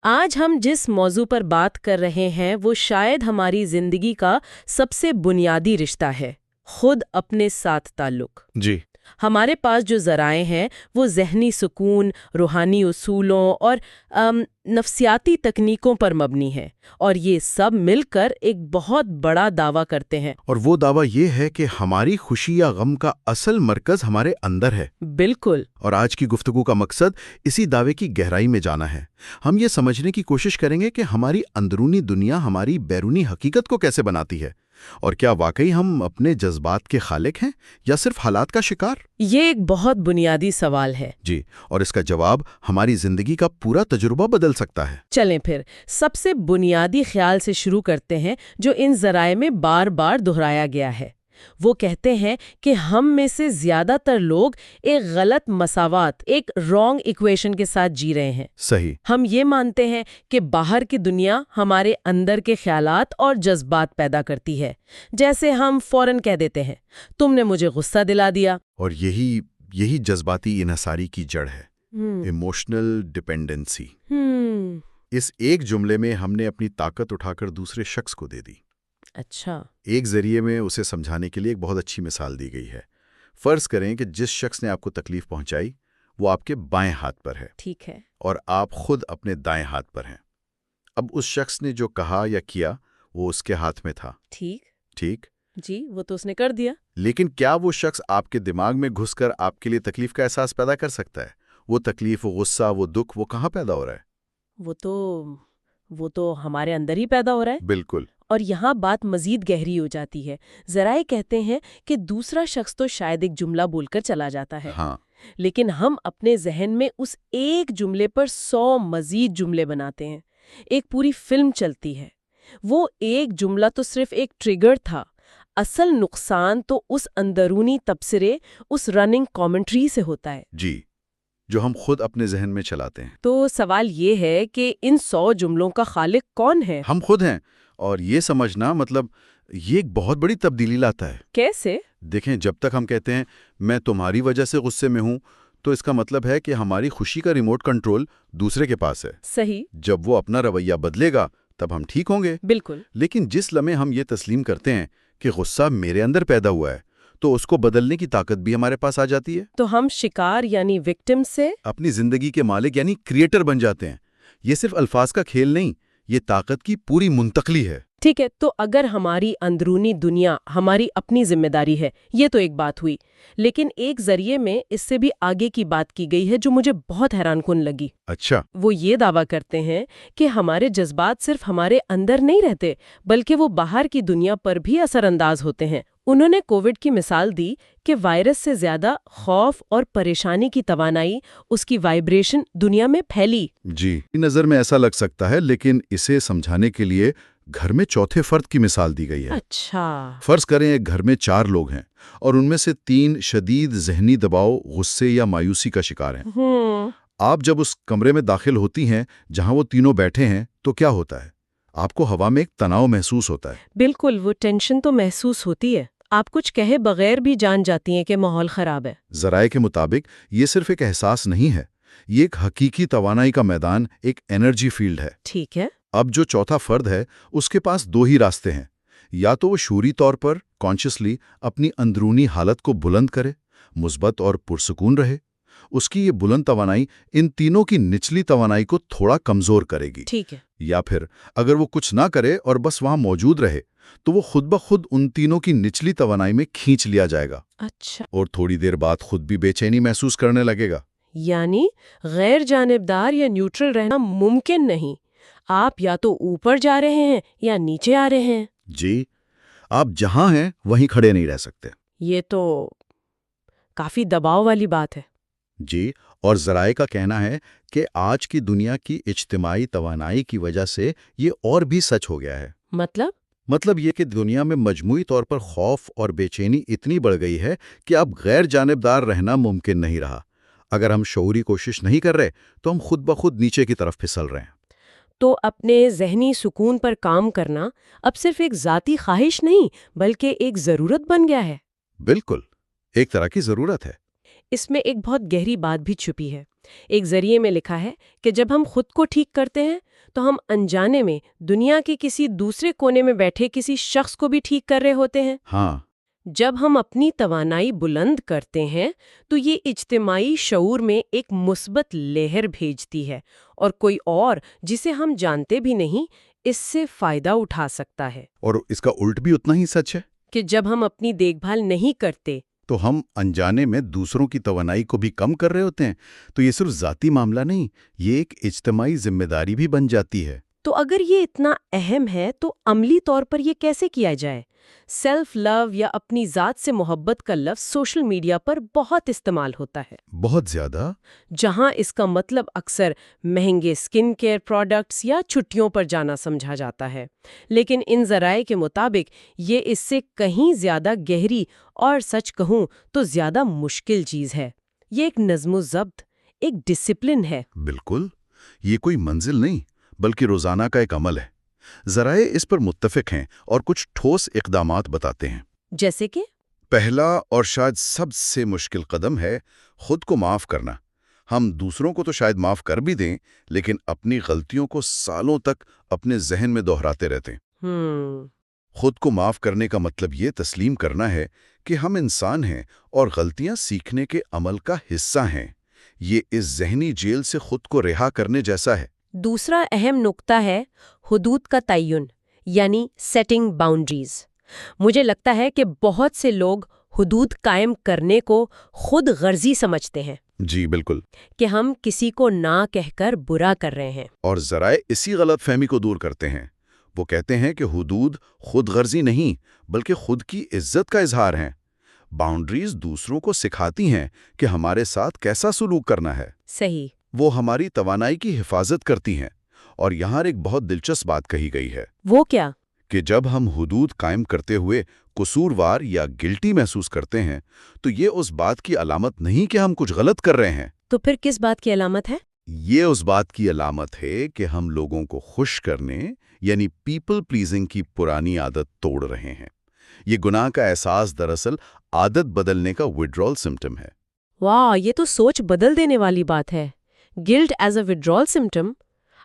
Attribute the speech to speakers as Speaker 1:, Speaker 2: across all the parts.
Speaker 1: آج ہم جس موضوع پر بات کر رہے ہیں وہ شاید ہماری زندگی کا سب سے بنیادی رشتہ ہے، خود اپنے ساتھ تعلق۔
Speaker 2: جی
Speaker 1: ہمارے پاس جو ذرائع ہیں وہ ذہنی سکون، روحانی اصولوں اور نفسیاتی تکنیکوں پر مبنی ہے، اور یہ سب مل کر ایک بہت بڑا دعویٰ کرتے ہیں۔
Speaker 2: اور وہ دعویٰ یہ ہے کہ ہماری خوشی یا غم کا اصل مرکز ہمارے اندر ہے۔
Speaker 1: بالکل۔
Speaker 2: اور آج کی گفتگو کا مقصد اسی دعوے کی گہرائی میں جانا ہے۔ ہم یہ سمجھنے کی کوشش کریں گے کہ ہماری اندرونی دنیا ہماری بیرونی حقیقت کو کیسے بناتی ہے، اور کیا واقعی ہم اپنے جذبات کے خالق ہیں یا صرف حالات کا شکار؟
Speaker 1: یہ ایک بہت بنیادی سوال ہے۔
Speaker 2: جی، اور اس کا جواب ہماری زندگی کا پورا تجربہ بدل سکتا ہے۔
Speaker 1: چلیں پھر سب سے بنیادی خیال سے شروع کرتے ہیں جو ان ذرائع میں بار بار دہرایا گیا ہے۔ وہ کہتے ہیں کہ ہم میں سے زیادہ تر لوگ ایک غلط مساوات، ایک رانگ ایکویشن کے ساتھ جی رہے ہیں۔
Speaker 2: صحیح۔
Speaker 1: ہم یہ مانتے ہیں کہ باہر کی دنیا ہمارے اندر کے خیالات اور جذبات پیدا کرتی ہے، جیسے ہم فوراً کہہ دیتے ہیں تم نے مجھے غصہ دلا دیا۔
Speaker 2: اور یہی جذباتی انحصاری کی جڑ ہے، ایموشنل ڈپینڈنسی۔ اس ایک جملے میں ہم نے اپنی طاقت اٹھا کر دوسرے شخص کو دے دی۔
Speaker 1: اچھا۔
Speaker 2: ایک ذریعے میں اسے سمجھانے کے لیے ایک بہت اچھی مثال دی گئی ہے۔ فرض کریں کہ جس شخص نے آپ کو تکلیف پہنچائی وہ آپ کے بائیں ہاتھ پر ہے،
Speaker 1: ٹھیک ہے۔
Speaker 2: اور آپ خود اپنے دائیں ہاتھ پر ہیں۔ اب اس شخص نے جو کہا یا کیا وہ اس کے ہاتھ میں تھا۔ ٹھیک
Speaker 1: جی، وہ تو اس نے کر دیا۔
Speaker 2: لیکن کیا وہ شخص آپ کے دماغ میں گھس کر آپ کے لیے تکلیف کا احساس پیدا کر سکتا ہے؟ وہ تکلیف، وہ غصہ، وہ دکھ، وہ کہاں پیدا ہو رہا ہے؟
Speaker 1: وہ تو ہمارے اندر ہی پیدا ہو رہا ہے۔
Speaker 2: بالکل۔
Speaker 1: اور یہاں بات مزید گہری ہو جاتی ہے۔ ذرائع کہتے ہیں کہ دوسرا شخص تو شاید ایک جملہ بول کر چلا جاتا ہے،
Speaker 2: ہاں،
Speaker 1: لیکن ہم اپنے ذہن میں اس ایک جملے پر 100 مزید جملے بناتے ہیں۔ ایک پوری فلم چلتی ہے۔ وہ ایک جملہ تو صرف ایک ٹریگر تھا، اصل نقصان تو اس اندرونی تبصرے، اس رننگ کامنٹری سے ہوتا ہے۔
Speaker 2: جی، جو ہم خود اپنے ذہن میں چلاتے ہیں۔
Speaker 1: تو سوال یہ ہے کہ ان 100 جملوں کا خالق کون ہے؟
Speaker 2: ہم خود ہیں، اور یہ سمجھنا یہ ایک بہت بڑی تبدیلی لاتا ہے۔
Speaker 1: کیسے؟
Speaker 2: دیکھیں، جب تک ہم کہتے ہیں میں تمہاری وجہ سے غصے میں ہوں، تو اس کا مطلب ہے کہ ہماری خوشی کا ریموٹ کنٹرول دوسرے کے پاس ہے۔
Speaker 1: صحیح۔
Speaker 2: جب وہ اپنا رویہ بدلے گا تب ہم ٹھیک ہوں گے۔
Speaker 1: بالکل۔
Speaker 2: لیکن جس لمحے ہم یہ تسلیم کرتے ہیں کہ غصہ میرے اندر پیدا ہوا ہے، تو اس کو بدلنے کی طاقت بھی ہمارے پاس آ جاتی ہے۔
Speaker 1: تو ہم شکار یعنی وکٹم سے
Speaker 2: اپنی زندگی کے مالک یعنی کریٹر بن جاتے ہیں۔ یہ صرف الفاظ کا کھیل نہیں، یہ طاقت کی پوری منتقلی ہے۔
Speaker 1: ٹھیک ہے، تو اگر ہماری اندرونی دنیا ہماری اپنی ذمہ داری ہے، یہ تو ایک بات ہوئی، لیکن ایک ذریعے میں اس سے بھی آگے کی بات کی گئی ہے جو مجھے بہت حیران کن لگی۔
Speaker 2: اچھا۔
Speaker 1: وہ یہ دعویٰ کرتے ہیں کہ ہمارے جذبات صرف ہمارے اندر نہیں رہتے، بلکہ وہ باہر کی دنیا پر بھی اثر انداز ہوتے ہیں۔ انہوں نے کووڈ کی مثال دی کہ وائرس سے زیادہ خوف اور پریشانی کی توانائی، اس کی وائبریشن دنیا میں پھیلی۔
Speaker 2: جی، نظر میں ایسا لگ سکتا ہے، لیکن اسے سمجھانے کے لیے گھر میں چوتھے فرد کی مثال دی گئی ہے۔
Speaker 1: اچھا۔
Speaker 2: فرض کریں ایک گھر میں 4 لوگ ہیں، اور ان میں سے 3 شدید ذہنی دباؤ، غصے یا مایوسی کا شکار ہیں۔ آپ جب اس کمرے میں داخل ہوتی ہیں جہاں وہ تینوں بیٹھے ہیں تو کیا ہوتا ہے؟ آپ کو ہوا میں ایک تناؤ محسوس ہوتا ہے۔
Speaker 1: بالکل، وہ ٹینشن تو محسوس ہوتی ہے۔ آپ کچھ کہے بغیر بھی جان جاتی ہیں کہ ماحول خراب ہے۔
Speaker 2: ذرائع کے مطابق یہ صرف ایک احساس نہیں ہے، یہ ایک حقیقی توانائی کا میدان، ایک انرجی فیلڈ ہے۔
Speaker 1: ٹھیک ہے۔
Speaker 2: اب جو چوتھا فرد ہے اس کے پاس 2 ہی راستے ہیں۔ یا تو وہ شعوری طور پر کانشیسلی اپنی اندرونی حالت کو بلند کرے، مثبت اور پرسکون رہے۔ اس کی یہ بلند توانائی ان تینوں کی نچلی توانائی کو تھوڑا کمزور کرے گی۔
Speaker 1: ٹھیک ہے۔
Speaker 2: یا پھر اگر وہ کچھ نہ کرے اور بس وہاں موجود رہے تو وہ خود بخود ان تینوں کی نچلی توانائی میں کھینچ لیا جائے گا۔
Speaker 1: اچھا۔
Speaker 2: اور تھوڑی دیر بعد خود بھی بے چینی محسوس کرنے لگے گا۔
Speaker 1: یعنی غیر جانبدار یا نیوٹرل رہنا ممکن نہیں، آپ یا تو اوپر جا رہے ہیں یا نیچے آ رہے ہیں۔
Speaker 2: جی، آپ جہاں ہیں وہیں کھڑے نہیں رہ سکتے۔
Speaker 1: یہ تو کافی دباؤ والی بات ہے۔
Speaker 2: جی، اور ذرائع کا کہنا ہے کہ آج کی دنیا کی اجتماعی توانائی کی وجہ سے یہ اور بھی سچ ہو گیا ہے۔ مطلب یہ کہ دنیا میں مجموعی طور پر خوف اور بے چینی اتنی بڑھ گئی ہے کہ اب غیر جانبدار رہنا ممکن نہیں رہا۔ اگر ہم شعوری کوشش نہیں کر رہے تو ہم خود بخود نیچے کی طرف پھسل رہے ہیں۔
Speaker 1: تو اپنے ذہنی سکون پر کام کرنا اب صرف ایک ذاتی خواہش نہیں بلکہ ایک ضرورت بن گیا ہے۔
Speaker 2: بالکل، ایک طرح کی ضرورت ہے۔
Speaker 1: اس میں ایک بہت گہری بات بھی چھپی ہے۔ ایک ذریعے میں لکھا ہے کہ جب ہم خود کو ٹھیک کرتے ہیں تو ہم انجانے میں دنیا کے کسی دوسرے کونے میں بیٹھے کسی شخص کو بھی ٹھیک کر رہے ہوتے ہیں۔
Speaker 2: ہاں،
Speaker 1: جب ہم اپنی توانائی بلند کرتے ہیں تو یہ اجتماعی شعور میں ایک مثبت لہر بھیجتی ہے، اور کوئی اور جسے ہم جانتے بھی نہیں اس سے فائدہ اٹھا سکتا ہے۔
Speaker 2: اور اس کا الٹ بھی اتنا ہی سچ ہے
Speaker 1: کہ جب ہم اپنی دیکھ بھال نہیں کرتے
Speaker 2: تو ہم انجانے میں دوسروں کی توانائی کو بھی کم کر رہے ہوتے ہیں۔ تو یہ صرف ذاتی معاملہ نہیں، یہ ایک اجتماعی ذمہ داری بھی بن جاتی ہے۔
Speaker 1: تو اگر یہ اتنا اہم ہے تو عملی طور پر یہ کیسے کیا جائے؟ سیلف لو یا اپنی ذات سے محبت کا لفظ سوشل میڈیا پر بہت استعمال ہوتا ہے،
Speaker 2: بہت زیادہ۔
Speaker 1: جہاں اس کا مطلب اکثر مہنگے سکن کیئر پروڈکٹس یا چھٹیوں پر جانا سمجھا جاتا ہے، لیکن ان ذرائع کے مطابق یہ اس سے کہیں زیادہ گہری اور سچ کہوں تو زیادہ مشکل چیز ہے۔ یہ ایک نظم و ضبط، ایک ڈسپلن ہے۔
Speaker 2: بالکل، یہ کوئی منزل نہیں بلکہ روزانہ کا ایک عمل ہے۔ ذرائع اس پر متفق ہیں اور کچھ ٹھوس اقدامات بتاتے ہیں۔
Speaker 1: جیسے کہ
Speaker 2: پہلا اور شاید سب سے مشکل قدم ہے خود کو معاف کرنا۔ ہم دوسروں کو تو شاید معاف کر بھی دیں، لیکن اپنی غلطیوں کو سالوں تک اپنے ذہن میں دہراتے رہتے ہیں۔ خود کو معاف کرنے کا مطلب یہ تسلیم کرنا ہے کہ ہم انسان ہیں اور غلطیاں سیکھنے کے عمل کا حصہ ہیں۔ یہ اس ذہنی جیل سے خود کو رہا کرنے جیسا ہے۔
Speaker 1: دوسرا اہم نقطہ ہے حدود کا تعین، یعنی سیٹنگ باؤنڈریز۔ مجھے لگتا ہے کہ بہت سے لوگ حدود قائم کرنے کو خود غرضی سمجھتے ہیں۔
Speaker 2: جی بالکل،
Speaker 1: کہ ہم کسی کو نہ کہہ کر برا کر رہے ہیں۔
Speaker 2: اور ذرائع اسی غلط فہمی کو دور کرتے ہیں۔ وہ کہتے ہیں کہ حدود خود غرضی نہیں بلکہ خود کی عزت کا اظہار ہیں۔ باؤنڈریز دوسروں کو سکھاتی ہیں کہ ہمارے ساتھ کیسا سلوک کرنا ہے۔
Speaker 1: صحیح۔
Speaker 2: وہ ہماری توانائی کی حفاظت کرتی ہیں۔ اور یہاں ایک بہت دلچسپ بات کہی گئی ہے۔
Speaker 1: وہ کیا؟
Speaker 2: کہ جب ہم حدود قائم کرتے ہوئے قصوروار یا گلٹی محسوس کرتے ہیں تو یہ اس بات کی علامت نہیں کہ ہم کچھ غلط کر رہے ہیں۔
Speaker 1: تو پھر کس بات کی علامت ہے؟
Speaker 2: یہ اس بات کی علامت ہے کہ ہم لوگوں کو خوش کرنے یعنی پیپل پلیزنگ کی پرانی عادت توڑ رہے ہیں۔ یہ گناہ کا احساس دراصل عادت بدلنے کا withdrawal سمپٹم ہے۔
Speaker 1: واہ، یہ تو سوچ بدل دینے والی بات ہے۔ Guilt as a withdrawal symptom.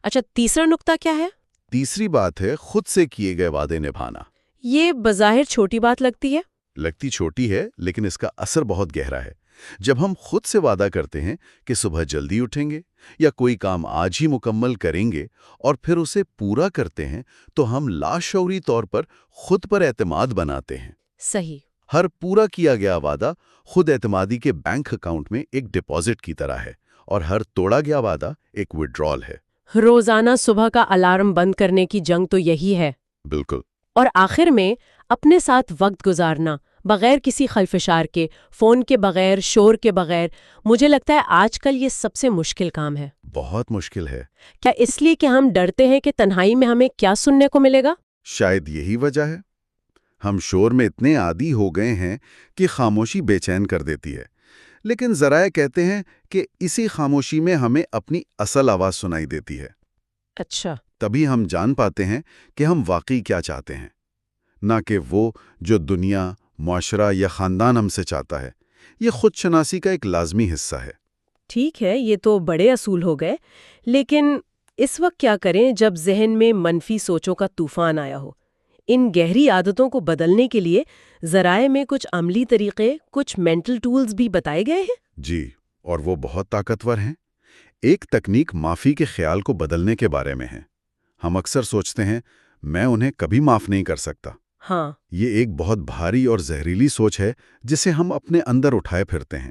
Speaker 1: اچھا، تیسرا نقطہ کیا ہے؟
Speaker 2: تیسری بات ہے خود سے کیے گئے وعدے نبھانا۔
Speaker 1: یہ بظاہر چھوٹی بات لگتی ہے۔
Speaker 2: لگتی چھوٹی ہے لیکن اس کا اثر بہت گہرا ہے۔ جب ہم خود سے وعدہ کرتے ہیں کہ صبح جلدی اٹھیں گے یا کوئی کام آج ہی مکمل کریں گے اور پھر اسے پورا کرتے ہیں تو ہم لاشعوری طور پر خود پر اعتماد بناتے ہیں۔
Speaker 1: صحیح۔
Speaker 2: ہر پورا کیا گیا وعدہ خود اعتمادی کے بینک اکاؤنٹ میں ایک ڈپازٹ کی طرح ہے، اور ہر توڑا گیا وعدہ ایک وڈرال ہے۔
Speaker 1: روزانہ صبح کا الارم بند کرنے کی جنگ تو یہی ہے۔
Speaker 2: بالکل۔
Speaker 1: اور آخر میں اپنے ساتھ وقت گزارنا بغیر کسی خلفشار کے، فون کے بغیر، شور کے بغیر، مجھے لگتا ہے آج کل یہ سب سے مشکل کام ہے۔
Speaker 2: بہت مشکل ہے۔
Speaker 1: کیا اس لیے کہ ہم ڈرتے ہیں کہ تنہائی میں ہمیں کیا سننے کو ملے گا؟
Speaker 2: شاید یہی وجہ ہے۔ ہم شور میں اتنے عادی ہو گئے ہیں کہ خاموشی بے چین کر دیتی ہے، لیکن ذرائع کہتے ہیں کہ اسی خاموشی میں ہمیں اپنی اصل آواز سنائی دیتی ہے۔
Speaker 1: اچھا۔
Speaker 2: تبھی ہم جان پاتے ہیں کہ ہم واقعی کیا چاہتے ہیں، نہ کہ وہ جو دنیا، معاشرہ یا خاندان ہم سے چاہتا ہے۔ یہ خود شناسی کا ایک لازمی حصہ ہے۔
Speaker 1: ٹھیک ہے، یہ تو بڑے اصول ہو گئے، لیکن اس وقت کیا کریں جب ذہن میں منفی سوچوں کا طوفان آیا ہو؟ ان گہری عادتوں کو بدلنے کے لیے ذرائع میں کچھ عملی طریقے، کچھ مینٹل ٹولز بھی بتائے گئے ہیں؟
Speaker 2: جی، اور وہ بہت طاقتور ہیں۔ ایک تکنیک معافی کے خیال کو بدلنے کے بارے میں ہے۔ ہم اکثر سوچتے ہیں میں انہیں کبھی معاف نہیں کر سکتا۔
Speaker 1: ہاں،
Speaker 2: یہ ایک بہت بھاری اور زہریلی سوچ ہے جسے ہم اپنے اندر اٹھائے پھرتے ہیں۔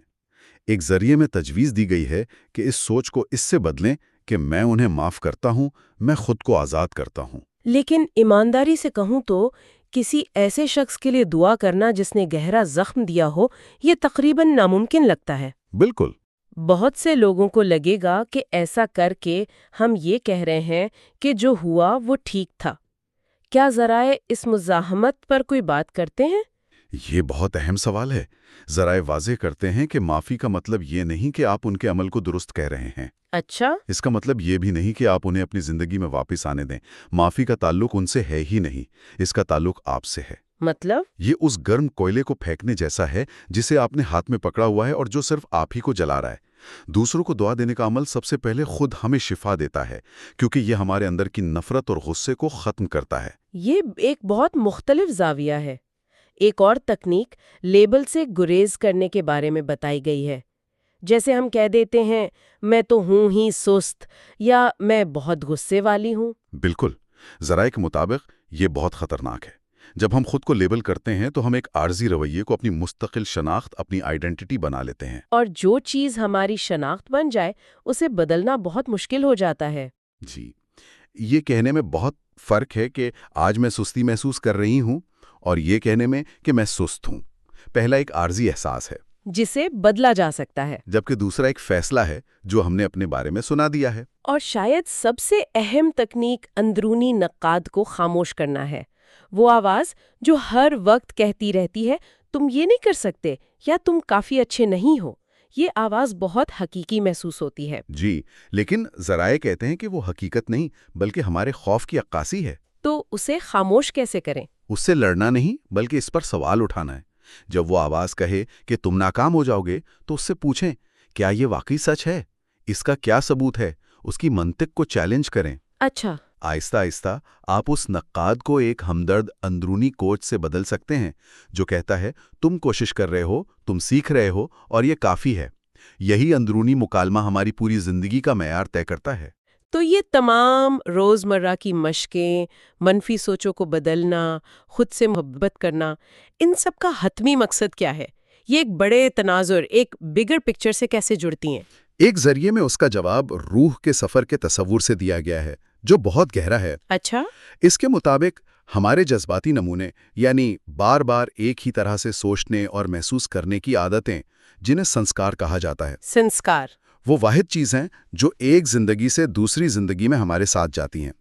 Speaker 2: ایک ذریعے میں تجویز دی گئی ہے کہ اس سوچ کو اس سے بدلیں کہ میں انہیں معاف کرتا ہوں، میں خود کو آزاد کرتا ہوں۔
Speaker 1: لیکن ایمانداری سے کہوں تو کسی ایسے شخص کے لیے دعا کرنا جس نے گہرا زخم دیا ہو، یہ تقریباً ناممکن لگتا ہے۔
Speaker 2: بالکل۔
Speaker 1: بہت سے لوگوں کو لگے گا کہ ایسا کر کے ہم یہ کہہ رہے ہیں کہ جو ہوا وہ ٹھیک تھا۔ کیا ذرائع اس مزاحمت پر کوئی بات کرتے ہیں؟
Speaker 2: یہ بہت اہم سوال ہے۔ ذرائع واضح کرتے ہیں کہ معافی کا مطلب یہ نہیں کہ آپ ان کے عمل کو درست کہہ رہے ہیں۔
Speaker 1: اچھا۔
Speaker 2: اس کا مطلب یہ بھی نہیں کہ آپ انہیں اپنی زندگی میں واپس آنے دیں۔ معافی کا تعلق ان سے ہے ہی نہیں، اس کا تعلق آپ سے ہے۔
Speaker 1: مطلب؟
Speaker 2: یہ اس گرم کوئلے کو پھینکنے جیسا ہے جسے آپ نے ہاتھ میں پکڑا ہوا ہے اور جو صرف آپ ہی کو جلا رہا ہے۔ دوسروں کو دعا دینے کا عمل سب سے پہلے خود ہمیں شفا دیتا ہے، کیونکہ یہ ہمارے اندر کی نفرت اور غصے کو ختم کرتا ہے۔
Speaker 1: یہ ایک بہت مختلف زاویہ ہے۔ ایک اور تکنیک لیبل سے گریز کرنے کے بارے میں بتائی گئی ہے۔ جیسے ہم کہہ دیتے ہیں میں تو ہوں ہی سست، یا میں بہت غصے والی ہوں۔
Speaker 2: بالکل، ذرائع کے مطابق یہ بہت خطرناک ہے۔ جب ہم خود کو لیبل کرتے ہیں تو ہم ایک عارضی رویے کو اپنی مستقل شناخت، اپنی آئیڈینٹی بنا لیتے ہیں۔
Speaker 1: اور جو چیز ہماری شناخت بن جائے اسے بدلنا بہت مشکل ہو جاتا ہے۔
Speaker 2: جی، یہ کہنے میں بہت فرق ہے کہ آج میں سستی محسوس کر رہی ہوں، اور یہ کہنے میں کہ میں سست ہوں۔ پہلا ایک عارضی احساس ہے
Speaker 1: جسے بدلا جا سکتا ہے،
Speaker 2: جبکہ دوسرا ایک فیصلہ ہے جو ہم نے اپنے بارے میں سنا دیا ہے۔
Speaker 1: اور شاید سب سے اہم تکنیک اندرونی نقاد کو خاموش کرنا ہے۔ وہ آواز جو ہر وقت کہتی رہتی ہے تم یہ نہیں کر سکتے یا تم کافی اچھے نہیں ہو۔ یہ آواز بہت حقیقی محسوس ہوتی ہے۔
Speaker 2: جی، لیکن ذرائع کہتے ہیں کہ وہ حقیقت نہیں بلکہ ہمارے خوف کی عکاسی ہے۔
Speaker 1: تو اسے خاموش کیسے کریں؟
Speaker 2: اس سے لڑنا نہیں بلکہ اس پر سوال اٹھانا ہے۔ جب وہ آواز کہے کہ تم ناکام ہو جاؤ گے تو اس سے پوچھیں کیا یہ واقعی سچ ہے؟ اس کا کیا ثبوت ہے؟ اس کی منطق کو چیلنج کریں۔
Speaker 1: اچھا،
Speaker 2: آہستہ آہستہ آپ اس نقاد کو ایک ہمدرد اندرونی کوچ سے بدل سکتے ہیں جو کہتا ہے تم کوشش کر رہے ہو، تم سیکھ رہے ہو اور یہ کافی ہے۔ یہی اندرونی مکالمہ ہماری پوری زندگی کا معیار طے کرتا ہے۔
Speaker 1: تو یہ تمام روزمرہ کی مشقیں، منفی سوچوں کو بدلنا، خود سے محبت کرنا، ان سب کا حتمی مقصد کیا ہے؟ یہ ایک بڑے تناظر، ایک بگر پکچر سے کیسے جڑتی ہیں؟
Speaker 2: ایک ذریعے میں اس کا جواب روح کے سفر کے تصور سے دیا گیا ہے جو بہت گہرا ہے۔
Speaker 1: اچھا،
Speaker 2: اس کے مطابق ہمارے جذباتی نمونے، یعنی بار بار ایک ہی طرح سے سوچنے اور محسوس کرنے کی عادتیں، جنہیں سنسکار کہا جاتا ہے،
Speaker 1: سنسکار
Speaker 2: وہ واحد چیز ہیں جو ایک زندگی سے دوسری زندگی میں ہمارے ساتھ جاتی ہیں۔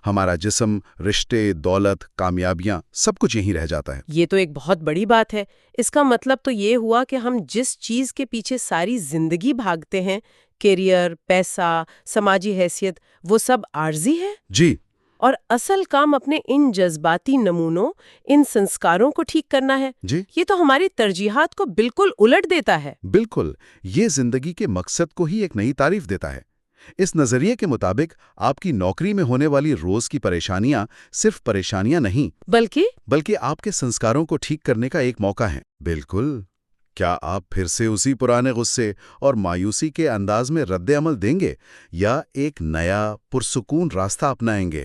Speaker 2: ہمارا جسم، رشتے، دولت، کامیابیاں، سب کچھ یہیں رہ جاتا ہے۔
Speaker 1: یہ تو ایک بہت بڑی بات ہے۔ اس کا مطلب تو یہ ہوا کہ ہم جس چیز کے پیچھے ساری زندگی بھاگتے ہیں، کیریئر، پیسہ، سماجی حیثیت، وہ سب عارضی ہے؟
Speaker 2: جی،
Speaker 1: اور اصل کام اپنے ان جذباتی نمونوں، ان سنسکاروں کو ٹھیک کرنا ہے۔
Speaker 2: جی،
Speaker 1: یہ تو ہماری ترجیحات کو بالکل الٹ دیتا ہے۔
Speaker 2: بالکل، یہ زندگی کے مقصد کو ہی ایک نئی تعریف دیتا ہے۔ اس نظریے کے مطابق آپ کی نوکری میں ہونے والی روز کی پریشانیاں صرف پریشانیاں نہیں بلکہ آپ کے سنسکاروں کو ٹھیک کرنے کا ایک موقع ہے۔ بالکل، کیا آپ پھر سے اسی پرانے غصے اور مایوسی کے انداز میں رد عمل دیں گے یا ایک نیا پرسکون راستہ اپنائیں گے؟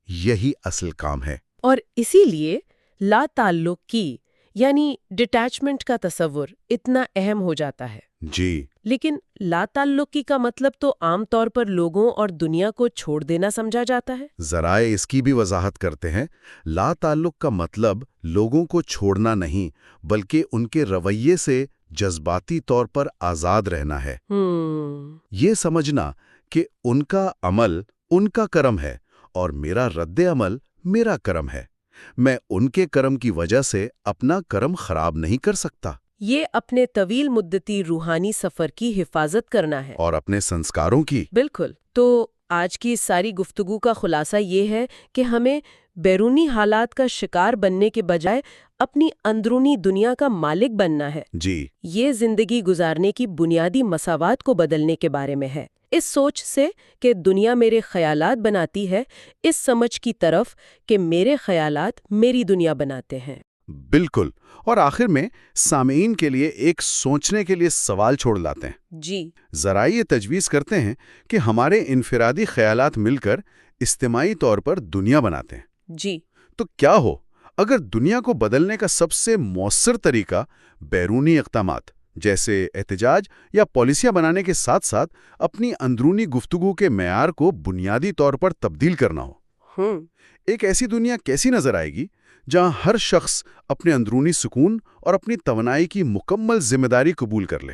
Speaker 2: یہی اصل کام ہے۔
Speaker 1: اور اسی لیے لا تعلق کی یعنی ڈٹیچمنٹ کا تصور اتنا اہم ہو جاتا ہے۔
Speaker 2: جی،
Speaker 1: لیکن لا تعلقی کا مطلب تو عام طور پر لوگوں اور دنیا کو چھوڑ دینا سمجھا جاتا ہے۔
Speaker 2: ذرائع اس کی بھی وضاحت کرتے ہیں۔ لا تعلق کا مطلب لوگوں کو چھوڑنا نہیں بلکہ ان کے رویے سے جذباتی طور پر آزاد رہنا ہے۔ یہ سمجھنا کہ ان کا عمل ان کا کرم ہے اور میرا رد عمل میرا کرم ہے۔ میں ان کے کرم کی وجہ سے اپنا کرم خراب نہیں کر سکتا۔
Speaker 1: یہ اپنے طویل مدتی روحانی سفر کی حفاظت کرنا ہے،
Speaker 2: اور اپنے سنسکاروں کی۔
Speaker 1: بالکل۔ تو آج کی ساری گفتگو کا خلاصہ یہ ہے کہ ہمیں بیرونی حالات کا شکار بننے کے بجائے اپنی اندرونی دنیا کا مالک بننا ہے۔
Speaker 2: جی،
Speaker 1: یہ زندگی گزارنے کی بنیادی مساوات کو بدلنے کے بارے میں ہے، اس سوچ سے کہ دنیا میرے خیالات بناتی ہے، اس سمجھ کی طرف کہ میرے خیالات میری دنیا بناتے ہیں۔
Speaker 2: بالکل۔ اور آخر میں سامعین کے لیے ایک سوچنے کے لیے سوال چھوڑ لاتے ہیں۔
Speaker 1: جی،
Speaker 2: ذرائع یہ تجویز کرتے ہیں کہ ہمارے انفرادی خیالات مل کر اجتماعی طور پر دنیا بناتے ہیں۔
Speaker 1: جی،
Speaker 2: تو کیا ہو اگر دنیا کو بدلنے کا سب سے مؤثر طریقہ بیرونی اقدامات جیسے احتجاج یا پالیسیاں بنانے کے ساتھ ساتھ اپنی اندرونی گفتگو کے معیار کو بنیادی طور پر تبدیل کرنا ہو؟ ایک ایسی دنیا کیسی نظر آئے گی جہاں ہر شخص اپنے اندرونی سکون اور اپنی توانائی کی مکمل ذمہ داری قبول کر لے؟